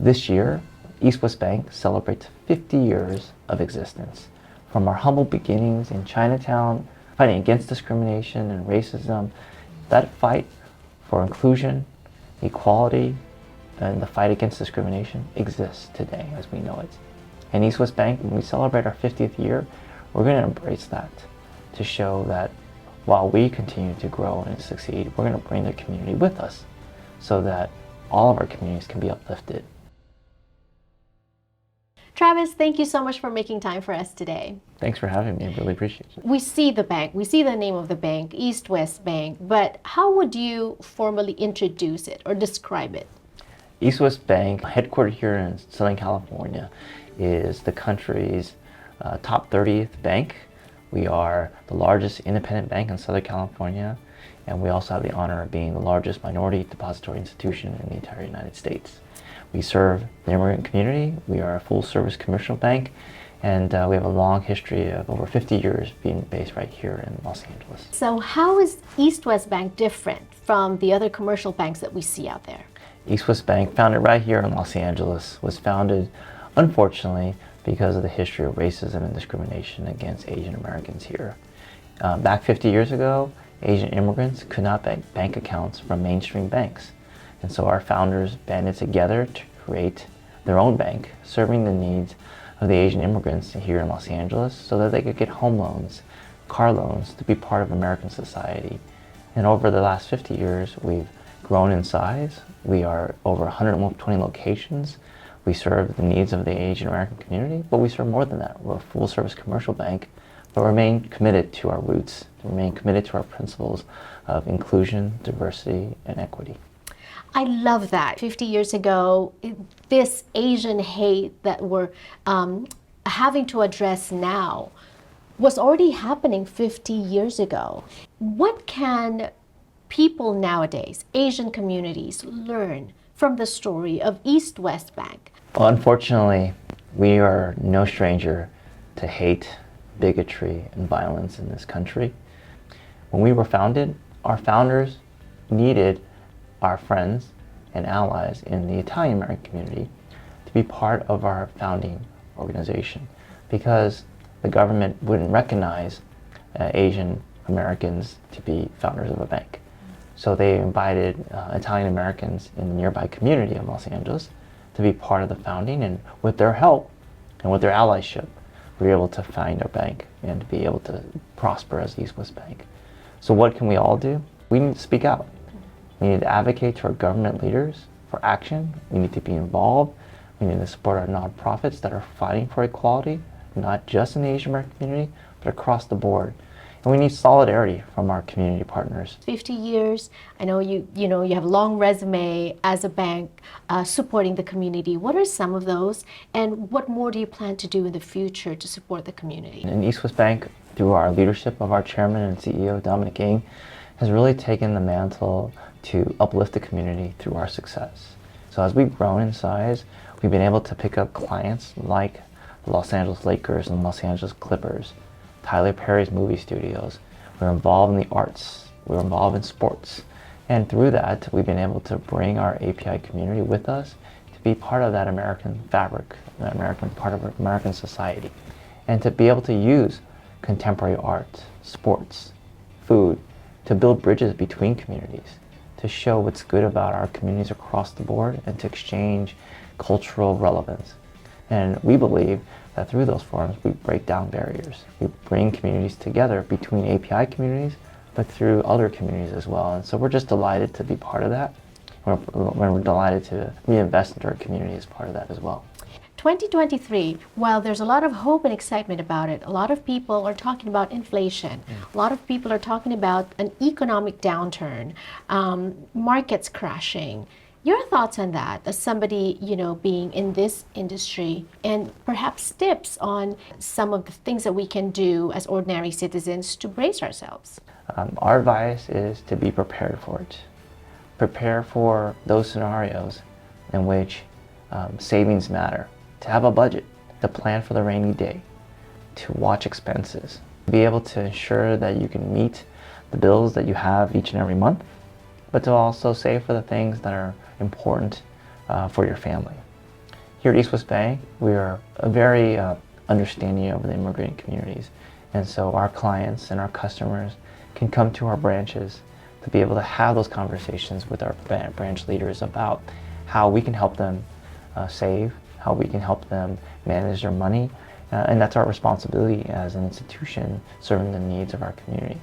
This year, East West Bank celebrates 50 years of existence. From our humble beginnings in Chinatown, fighting against discrimination and racism, that fight for inclusion, equality, and the fight against discrimination exists today as we know it. And East West Bank, when we celebrate our 50th year, we're going to embrace that to show that while we continue to grow and succeed, we're going to bring the community with us so that all of our communities can be uplifted. Travis, thank you so much for making time for us today. Thanks for having me. I really appreciate it. We see the bank, we see the name of the bank, East West Bank, but how would you formally introduce it or describe it? East West Bank, headquartered here in Southern California, is the country's top 30th bank. We are the largest independent bank in Southern California, and we also have the honor of being the largest minority depository institution in the entire United States. We serve the immigrant community. We are a full-service commercial bank, and we have a long history of over 50 years being based right here in Los Angeles. So how is East West Bank different from the other commercial banks that we see out there? East West Bank, founded right here in Los Angeles, was founded, unfortunately, because of the history of racism and discrimination against Asian Americans here. Back 50 years ago, Asian immigrants could not bank accounts from mainstream banks. And so our founders banded together to create their own bank, serving the needs of the Asian immigrants here in Los Angeles so that they could get home loans, car loans, to be part of American society. And over the last 50 years, we've grown in size. We are over 120 locations. We serve the needs of the Asian American community, but we serve more than that. We're a full-service commercial bank, but remain committed to our roots, remain committed to our principles of inclusion, diversity, and equity. I love that. 50 years ago, this Asian hate that we're having to address now was already happening 50 years ago. What can people nowadays, Asian communities, learn from the story of East West Bank? Well, unfortunately, we are no stranger to hate, bigotry, and violence in this country. When we were founded, our founders needed our friends and allies in the Italian American community to be part of our founding organization because the government wouldn't recognize Asian Americans to be founders of a bank. So they invited Italian Americans in the nearby community of Los Angeles to be part of the founding, and with their help and with their allyship, we were able to find our bank and to be able to prosper as East West Bank. So what can we all do? We need to speak out. We need to advocate to our government leaders for action. We need to be involved. We need to support our nonprofits that are fighting for equality, not just in the Asian American community, but across the board. And we need solidarity from our community partners. 50 years, I know you have a long resume as a bank supporting the community. What are some of those, and what more do you plan to do in the future to support the community? And East West Bank, through our leadership of our chairman and CEO, Dominic Ng, has really taken the mantle to uplift the community through our success. So as we've grown in size, we've been able to pick up clients like the Los Angeles Lakers and Los Angeles Clippers, Tyler Perry's movie studios. We're involved in the arts. We're involved in sports. And through that, we've been able to bring our API community with us to be part of that American fabric, that American part of American society, and to be able to use contemporary art, sports, food, to build bridges between communities, to show what's good about our communities across the board, and to exchange cultural relevance. And we believe that through those forums, we break down barriers. We bring communities together between API communities, but through other communities as well. And so we're just delighted to be part of that. We're delighted to reinvest into our community as part of that as well. 2023, while there's a lot of hope and excitement about it, a lot of people are talking about inflation. A lot of people are talking about an economic downturn, markets crashing. Your thoughts on that as somebody, being in this industry, and perhaps tips on some of the things that we can do as ordinary citizens to brace ourselves? Our advice is to be prepared for it. Prepare for those scenarios in which savings matter. To have a budget, to plan for the rainy day, to watch expenses, to be able to ensure that you can meet the bills that you have each and every month, but to also save for the things that are important for your family. Here at East West Bank, we are very understanding of the immigrant communities. And so our clients and our customers can come to our branches to be able to have those conversations with our branch leaders about how we can help them save, how we can help them manage their money. And that's our responsibility as an institution serving the needs of our community.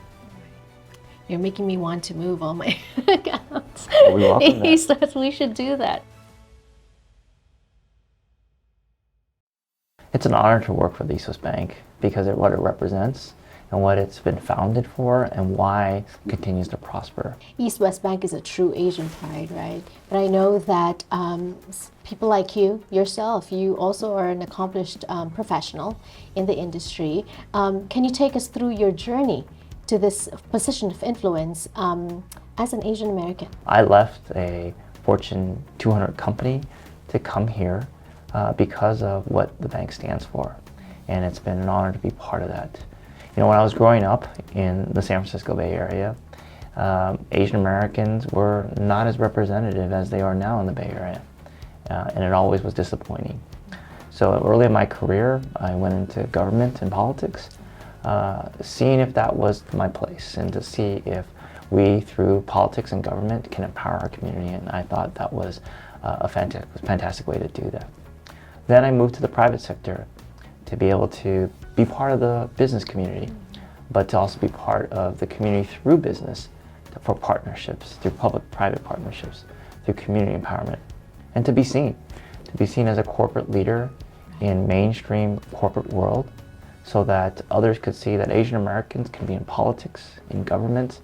You're making me want to move all my accounts. Well, we welcome that. He says we should do that. It's an honor to work for the East West Bank because of what it represents and what it's been founded for and why it continues to prosper. East West Bank is a true Asian pride, right? But I know that people like you, yourself, you also are an accomplished professional in the industry. Can you take us through your journey to this position of influence as an Asian American? I left a Fortune 200 company to come here because of what the bank stands for. And it's been an honor to be part of that. You know, when I was growing up in the San Francisco Bay Area, Asian Americans were not as representative as they are now in the Bay Area. And it always was disappointing. So early in my career, I went into government and politics, seeing if that was my place and to see if we, through politics and government, can empower our community. And I thought that was a fantastic way to do that. Then I moved to the private sector to be able to be part of the business community, but to also be part of the community through business, for partnerships, through public-private partnerships, through community empowerment, and to be seen as a corporate leader in mainstream corporate world so that others could see that Asian Americans can be in politics, in government,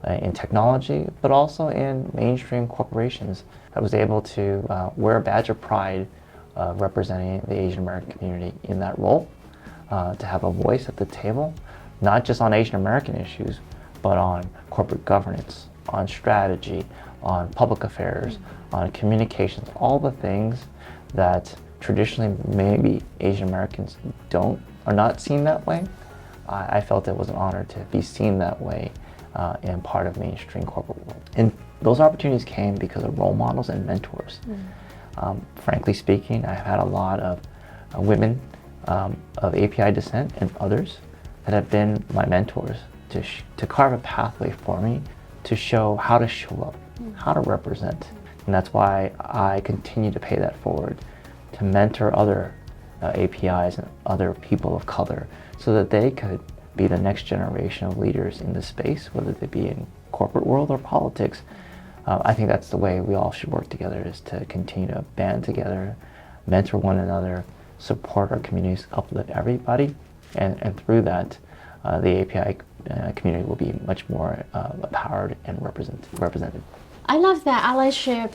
in technology, but also in mainstream corporations. I was able to wear a badge of pride representing the Asian American community in that role, to have a voice at the table, not just on Asian American issues, but on corporate governance, on strategy, on public affairs, on communications, all the things that traditionally maybe Asian Americans are not seen that way. I felt it was an honor to be seen that way and part of mainstream corporate world. And those opportunities came because of role models and mentors. Frankly speaking, I've had a lot of women of API descent and others that have been my mentors to carve a pathway for me to show how to show up, how to represent. And that's why I continue to pay that forward, to mentor other APIs and other people of color so that they could be the next generation of leaders in this space, whether they be in corporate world or politics. I think that's the way we all should work together, is to continue to band together, mentor one another, support our communities, uplift everybody, and through that, the API community will be much more empowered and represented. I love that allyship,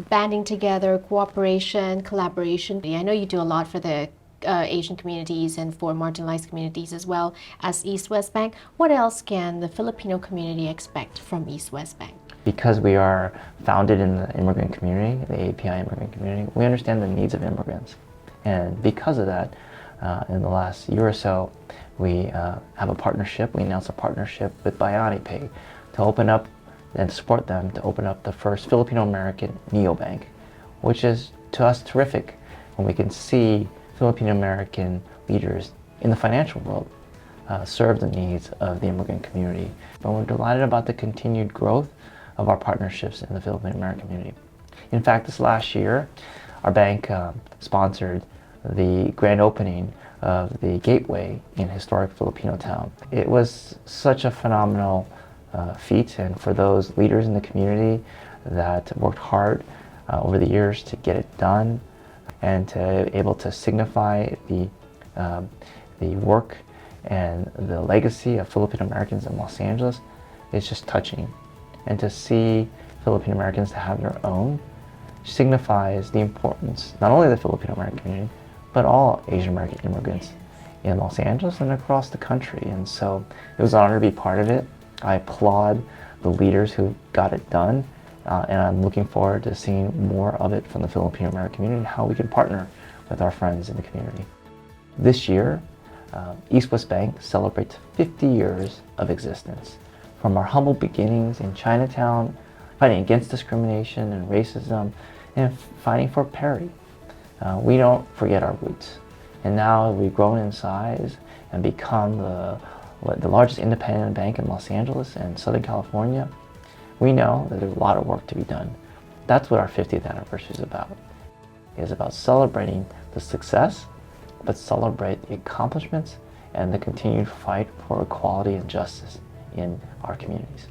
banding together, cooperation, collaboration. I know you do a lot for the Asian communities and for marginalized communities as well as East West Bank. What else can the Filipino community expect from East West Bank? Because we are founded in the immigrant community, the API immigrant community, we understand the needs of immigrants. And because of that, in the last year or so, we have a partnership. We announced a partnership with BuyAnyPay to open up and support them to open up the first Filipino-American neobank, which is to us terrific when we can see Filipino-American leaders in the financial world serve the needs of the immigrant community. But we're delighted about the continued growth of our partnerships in the Filipino-American community. In fact, this last year, our bank sponsored the grand opening of the Gateway in historic Filipino town. It was such a phenomenal feat, and for those leaders in the community that worked hard over the years to get it done and to able to signify the work and the legacy of Filipino Americans in Los Angeles, is just touching. And to see Filipino Americans to have their own signifies the importance, not only of the Filipino American community, but all Asian American immigrants in Los Angeles and across the country. And so it was an honor to be part of it. I applaud the leaders who got it done, and I'm looking forward to seeing more of it from the Filipino American community and how we can partner with our friends in the community. This year, East West Bank celebrates 50 years of existence. From our humble beginnings in Chinatown, fighting against discrimination and racism, and fighting for parity, we don't forget our roots. And now we've grown in size and become the largest independent bank in Los Angeles and Southern California. We know that there's a lot of work to be done. That's what our 50th anniversary is about. It's about celebrating the success, but celebrate the accomplishments and the continued fight for equality and justice in our communities.